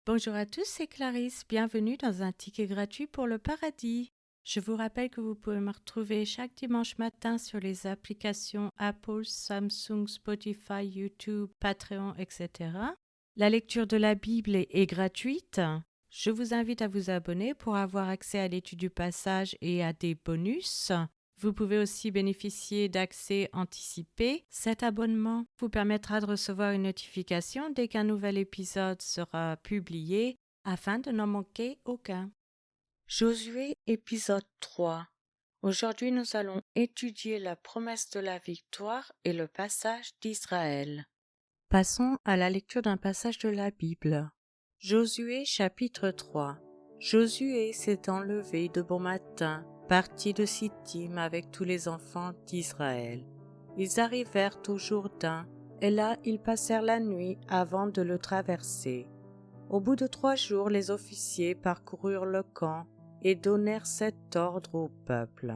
Bonjour à tous, c'est Clarisse. Bienvenue dans un ticket gratuit pour le paradis. Je vous rappelle que vous pouvez me retrouver chaque dimanche matin sur les applications Apple, Samsung, Spotify, YouTube, Patreon, etc. La lecture de la Bible est gratuite. Je vous invite à vous abonner pour avoir accès à l'étude du passage et à des bonus. Vous pouvez aussi bénéficier d'accès anticipé. Cet abonnement vous permettra de recevoir une notification dès qu'un nouvel épisode sera publié afin de n'en manquer aucun. Josué épisode 3. Aujourd'hui nous allons étudier la promesse de la victoire et le passage d'Israël. Passons à la lecture d'un passage de la Bible. Josué chapitre 3. Josué s'étant levé de bon matin, partit de Sittim avec tous les enfants d'Israël. Ils arrivèrent au Jourdain, et là ils passèrent la nuit avant de le traverser. Au bout de 3 jours, les officiers parcoururent le camp et donnèrent cet ordre au peuple.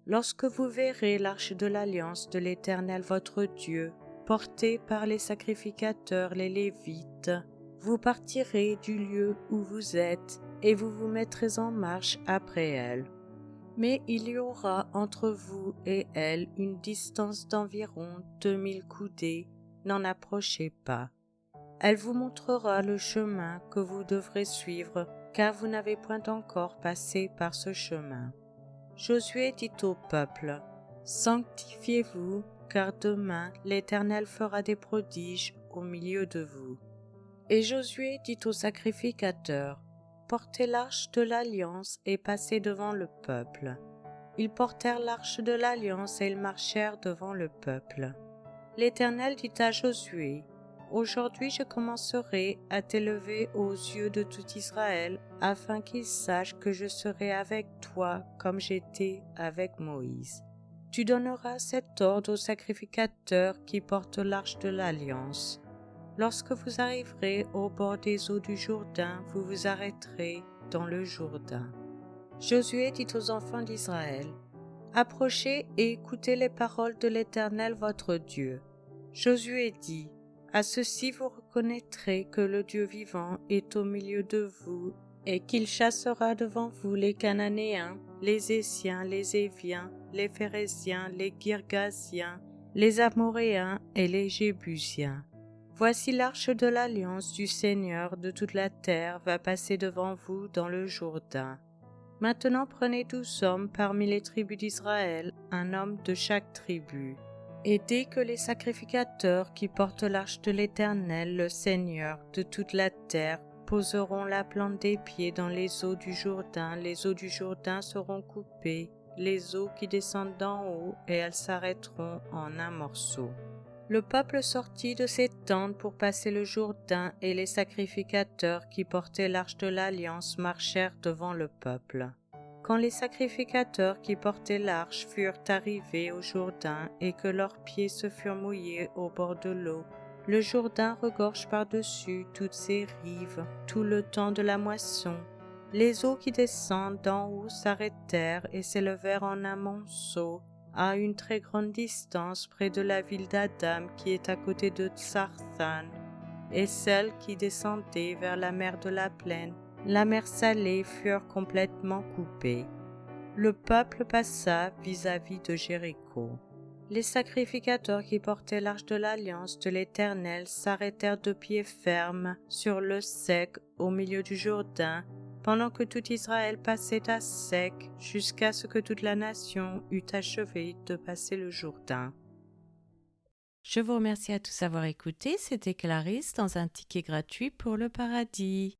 Lorsque vous verrez l'arche de l'alliance de l'Éternel votre Dieu, portée par les sacrificateurs les Lévites, vous partirez du lieu où vous êtes et vous vous mettrez en marche après elle. Mais il y aura entre vous et elle une distance d'environ 2000 coudées, n'en approchez pas. Elle vous montrera le chemin que vous devrez suivre, car vous n'avez point encore passé par ce chemin. Josué dit au peuple, « Sanctifiez-vous, car demain l'Éternel fera des prodiges au milieu de vous. » Et Josué dit aux sacrificateurs, « Portez l'arche de l'alliance et passez devant le peuple. » Ils portèrent l'arche de l'alliance et ils marchèrent devant le peuple. L'Éternel dit à Josué, « Aujourd'hui je commencerai à t'élever aux yeux de tout Israël, afin qu'ils sachent que je serai avec toi comme j'étais avec Moïse. Tu donneras cet ordre aux sacrificateurs qui portent l'arche de l'alliance. Lorsque vous arriverez au bord des eaux du Jourdain, vous vous arrêterez dans le Jourdain. » Josué dit aux enfants d'Israël, « Approchez et écoutez les paroles de l'Éternel votre Dieu. » Josué dit, « À ceci vous reconnaîtrez que le Dieu vivant est au milieu de vous, et qu'il chassera devant vous les Cananéens, les Hésiens, les Éviens, les Phéréziens, les Girgasiens, les Amoréens et les Jébusiens. Voici l'arche de l'alliance du Seigneur de toute la terre va passer devant vous dans le Jourdain. Maintenant prenez 12 hommes parmi les tribus d'Israël, un homme de chaque tribu. Et dès que les sacrificateurs qui portent l'arche de l'Éternel, le Seigneur de toute la terre, poseront la plante des pieds dans les eaux du Jourdain, les eaux du Jourdain seront coupées, les eaux qui descendent d'en haut, et elles s'arrêteront en un morceau. Le peuple sortit de ses tentes pour passer le Jourdain, et les sacrificateurs qui portaient l'arche de l'alliance marchèrent devant le peuple. Quand les sacrificateurs qui portaient l'arche furent arrivés au Jourdain et que leurs pieds se furent mouillés au bord de l'eau, le Jourdain regorge par-dessus toutes ses rives tout le temps de la moisson. Les eaux qui descendent d'en haut s'arrêtèrent et s'élevèrent en un monceau à une très grande distance près de la ville d'Adam qui est à côté de Tsarthan, et celles qui descendaient vers la mer de la plaine, la mer Salée, furent complètement coupées. Le peuple passa vis-à-vis de Jéricho. Les sacrificateurs qui portaient l'arche de l'alliance de l'Éternel s'arrêtèrent de pied ferme sur le sec au milieu du Jourdain, pendant que tout Israël passait à sec jusqu'à ce que toute la nation eût achevé de passer le Jourdain. Je vous remercie à tous d'avoir écouté. C'était Clarisse dans un ticket gratuit pour le paradis.